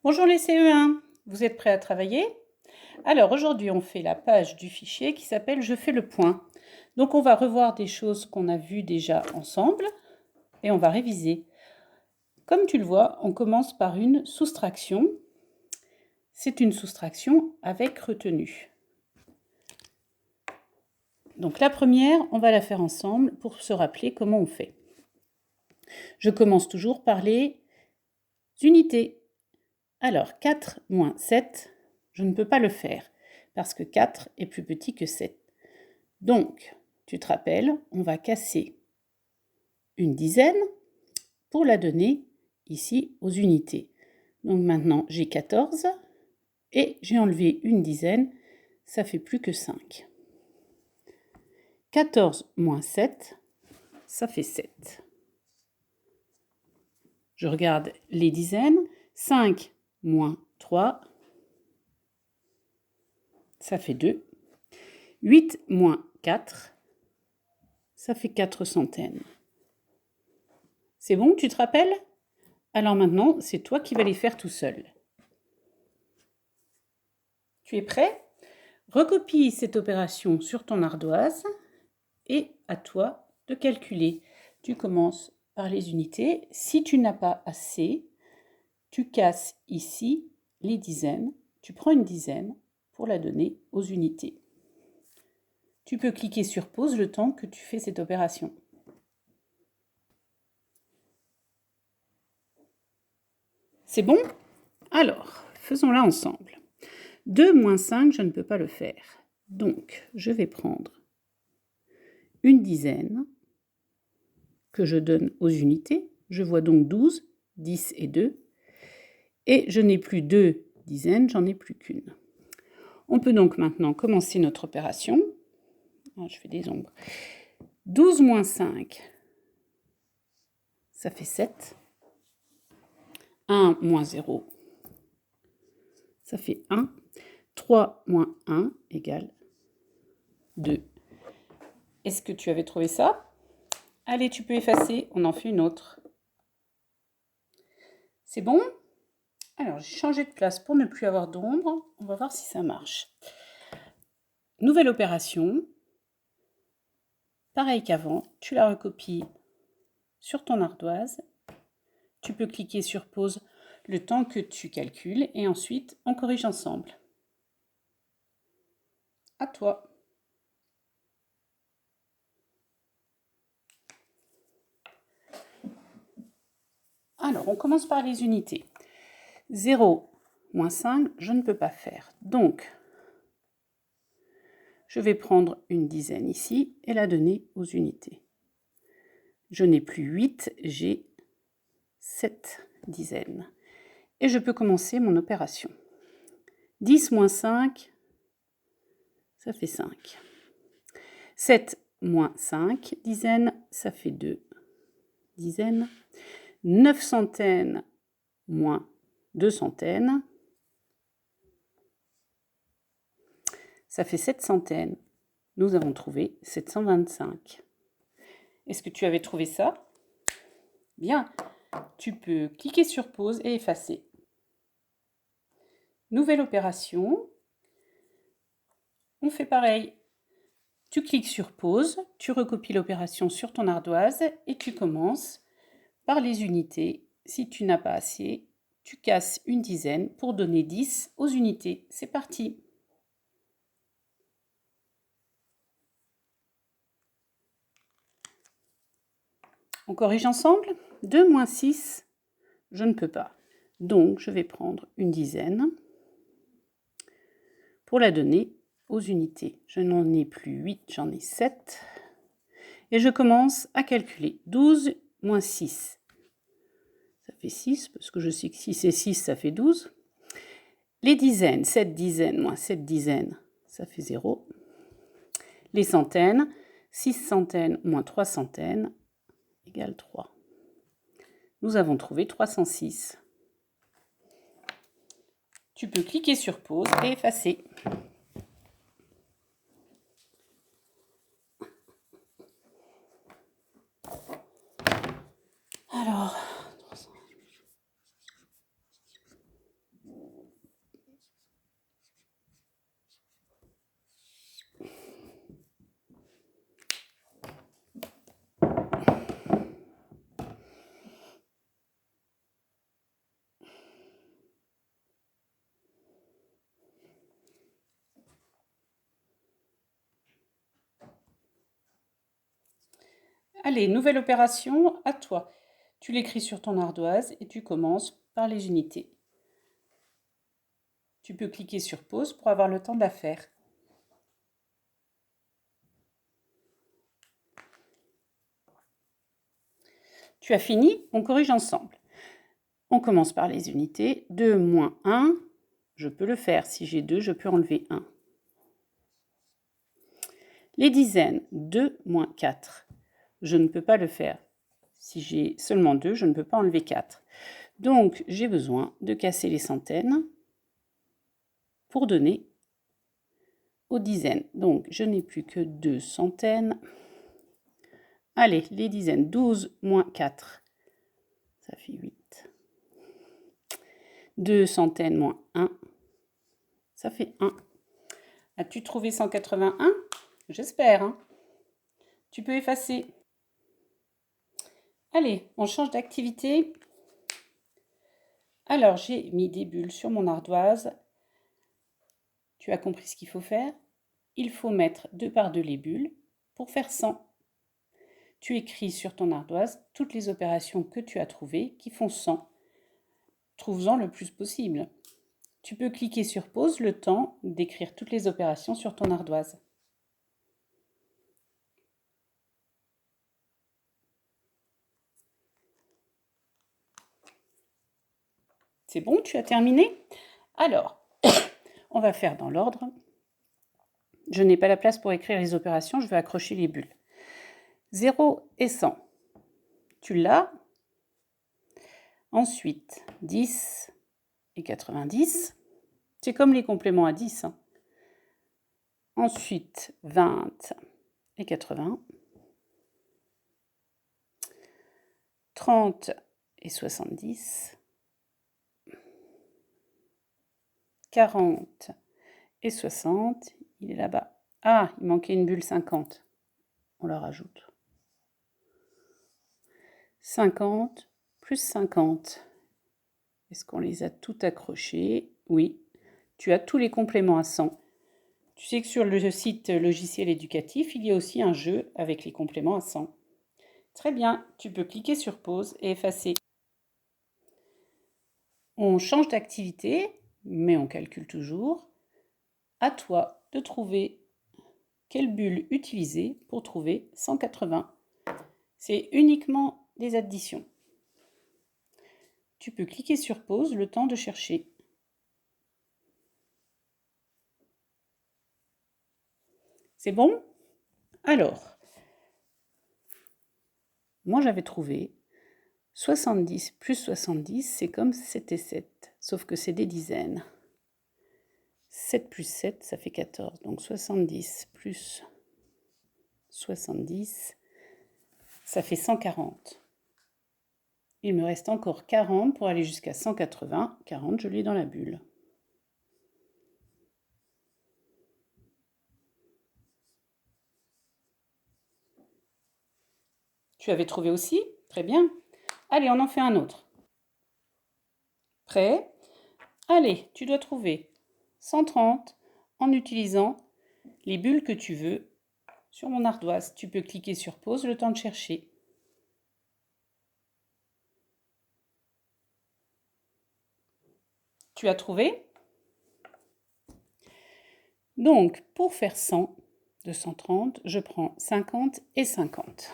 Bonjour les CE1, vous êtes prêts à travailler? Alors aujourd'hui on fait la page du fichier qui s'appelle Je fais le point. Donc on va revoir des choses qu'on a vues déjà ensemble et on va réviser. Comme tu le vois, on commence par une soustraction. C'est une soustraction avec retenue. Donc la première, on va la faire ensemble pour se rappeler comment on fait. Je commence toujours par les unités. Alors 4 moins 7, je ne peux pas le faire parce que 4 est plus petit que 7. Donc, tu te rappelles, on va casser une dizaine pour la donner ici aux unités. Donc maintenant, j'ai 14 et j'ai enlevé une dizaine, ça fait plus que 5. 14 moins 7, ça fait 7. Je regarde les dizaines. 5 moins 3, ça fait 2. 8 moins 4, ça fait 4 centaines. C'est bon, tu te rappelles? Alors maintenant, c'est toi qui vas les faire tout seul. Tu es prêt? Recopie cette opération sur ton ardoise et à toi de calculer. Tu commences par les unités. Si tu n'as pas assez, tu casses ici les dizaines. Tu prends une dizaine pour la donner aux unités. Tu peux cliquer sur pause le temps que tu fais cette opération. C'est bon? Alors, faisons-la ensemble. 2 moins 5, je ne peux pas le faire. Donc, je vais prendre une dizaine que je donne aux unités. Je vois donc 12, 10 et 2. Et je n'ai plus 2 dizaines, j'en ai plus qu'une. On peut donc maintenant commencer notre opération. Je fais des ombres. 12 moins 5, ça fait 7. 1 moins 0, ça fait 1. 3 moins 1 égale 2. Est-ce que tu avais trouvé ça? Allez, tu peux effacer, on en fait une autre. C'est bon? Alors, j'ai changé de place pour ne plus avoir d'ombre. On va voir si ça marche. Nouvelle opération. Pareil qu'avant, tu la recopies sur ton ardoise. Tu peux cliquer sur pause le temps que tu calcules et ensuite on corrige ensemble. À toi. Alors, on commence par les unités. 0 moins 5, je ne peux pas faire. Donc, je vais prendre une dizaine ici et la donner aux unités. Je n'ai plus 8, j'ai 7 dizaines. Et je peux commencer mon opération. 10 moins 5, ça fait 5. 7 moins 5 dizaines, ça fait 2 dizaines. 9 centaines moins 2 centaines, ça fait 7 centaines. Nous avons trouvé 725. Est-ce que tu avais trouvé ça? Bien, tu peux cliquer sur pause et effacer. Nouvelle opération. On fait pareil. Tu cliques sur pause, tu recopies l'opération sur ton ardoise et tu commences par les unités. Si tu n'as pas assez, tu casses une dizaine pour donner 10 aux unités. C'est parti. On corrige ensemble. 2 moins 6, je ne peux pas. Donc, je vais prendre une dizaine pour la donner aux unités. Je n'en ai plus 8, j'en ai 7. Et je commence à calculer. 12 moins 6, ça fait 6, parce que je sais que 6 et 6, ça fait 12. Les dizaines, 7 dizaines moins 7 dizaines, ça fait 0. Les centaines, 6 centaines moins 3 centaines, égale 3. Nous avons trouvé 306. Tu peux cliquer sur pause et effacer. Alors, Allez, nouvelle opération, à toi. Tu l'écris sur ton ardoise et tu commences par les unités. Tu peux cliquer sur pause pour avoir le temps de la faire. Tu as fini, on corrige ensemble. On commence par les unités. 2 moins 1, je peux le faire. Si j'ai 2, je peux enlever 1. Les dizaines, 2 moins 4, je ne peux pas le faire. Si j'ai seulement 2, je ne peux pas enlever 4. Donc, j'ai besoin de casser les centaines pour donner aux dizaines. Donc, je n'ai plus que 2 centaines. Allez, les dizaines, 12 moins 4, ça fait 8. 2 centaines moins 1, ça fait 1. As-tu trouvé 181? J'espère. Hein. Tu peux effacer. Allez, on change d'activité. Alors, j'ai mis des bulles sur mon ardoise. Tu as compris ce qu'il faut faire? Il faut mettre 2 par 2 les bulles pour faire 100. Tu écris sur ton ardoise toutes les opérations que tu as trouvées qui font 100. Trouve-en le plus possible. Tu peux cliquer sur pause le temps d'écrire toutes les opérations sur ton ardoise. C'est bon, tu as terminé? Alors, on va faire dans l'ordre. Je n'ai pas la place pour écrire les opérations, je vais accrocher les bulles. 0 et 100. Tu l'as. Ensuite, 10 et 90. C'est comme les compléments à 10. Hein. Ensuite, 20 et 80. 30 et 70. 40 et 60. Il est là-bas. Ah, il manquait une bulle 50. On la rajoute. 50 plus 50. Est-ce qu'on les a toutes accrochées? Oui. Tu as tous les compléments à 100. Tu sais que sur le site logiciel éducatif, il y a aussi un jeu avec les compléments à 100. Très bien, tu peux cliquer sur pause et effacer. On change d'activité, mais on calcule toujours. À toi de trouver quelle bulle utiliser pour trouver 180. C'est uniquement des additions. Tu peux cliquer sur pause le temps de chercher. C'est bon? Alors, moi j'avais trouvé 70 plus 70, c'est comme 7 et 7, sauf que c'est des dizaines. 7 plus 7, ça fait 14. Donc 70 plus 70, ça fait 140. Il me reste encore 40 pour aller jusqu'à 180. 40, je l'ai dans la bulle. Tu avais trouvé aussi? Très bien. Allez, on en fait un autre. Prêt? Allez, tu dois trouver 130 en utilisant les bulles que tu veux sur mon ardoise. Tu peux cliquer sur pause le temps de chercher. Tu as trouvé? Donc, pour faire 100 de 130, je prends 50 et 50.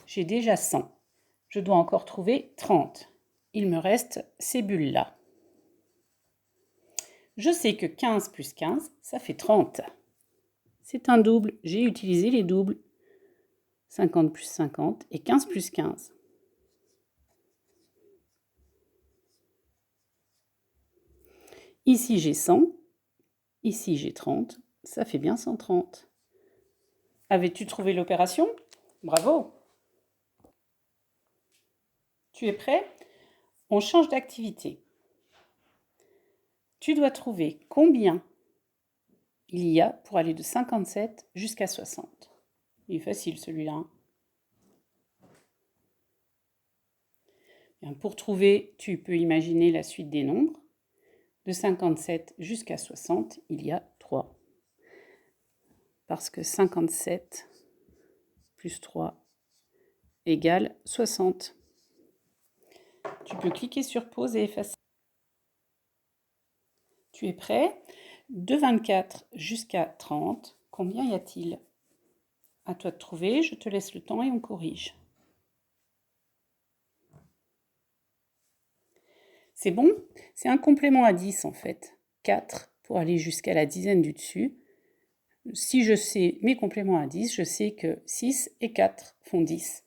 J'ai déjà 100. Je dois encore trouver 30. Il me reste ces bulles-là. Je sais que 15 plus 15, ça fait 30. C'est un double. J'ai utilisé les doubles. 50 plus 50 et 15 plus 15. Ici, j'ai 100. Ici, j'ai 30. Ça fait bien 130. Avais-tu trouvé l'opération? Bravo! Tu es prêt? On change d'activité. Tu dois trouver combien il y a pour aller de 57 jusqu'à 60. Il est facile celui-là. Bien, pour trouver, tu peux imaginer la suite des nombres. De 57 jusqu'à 60, il y a 3. parce que 57 plus 3 égale 60. Tu peux cliquer sur pause et effacer. Tu es prêt? De 24 jusqu'à 30, combien y a-t-il? À toi de trouver, je te laisse le temps et on corrige. C'est bon? C'est un complément à 10 en fait. 4 pour aller jusqu'à la dizaine du dessus. Si je sais mes compléments à 10, je sais que 6 et 4 font 10.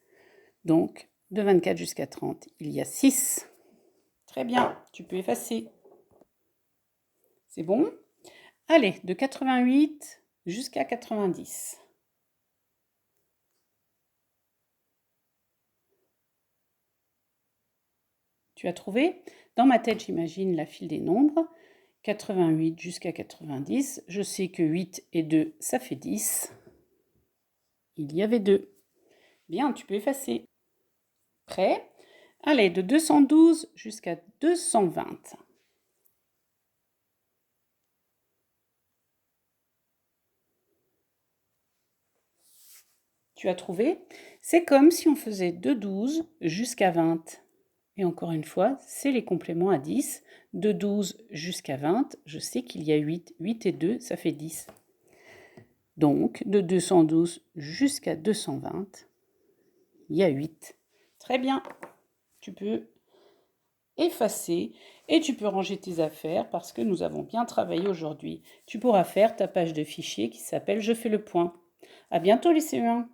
Donc, de 24 jusqu'à 30, il y a 6. Très bien, tu peux effacer. C'est bon? Allez, de 88 jusqu'à 90. Tu as trouvé? Dans ma tête, j'imagine la file des nombres. 88 jusqu'à 90. Je sais que 8 et 2, ça fait 10. Il y avait 2. Bien, tu peux effacer. Prêt? Allez, de 212 jusqu'à 220. Tu as trouvé? C'est comme si on faisait de 12 jusqu'à 20. Et encore une fois, c'est les compléments à 10. De 12 jusqu'à 20, je sais qu'il y a 8. 8 et 2, ça fait 10. Donc, de 212 jusqu'à 220, il y a 8. Très bien. Tu peux effacer et tu peux ranger tes affaires parce que nous avons bien travaillé aujourd'hui. Tu pourras faire ta page de fichier qui s'appelle « Je fais le point ». À bientôt les CE1.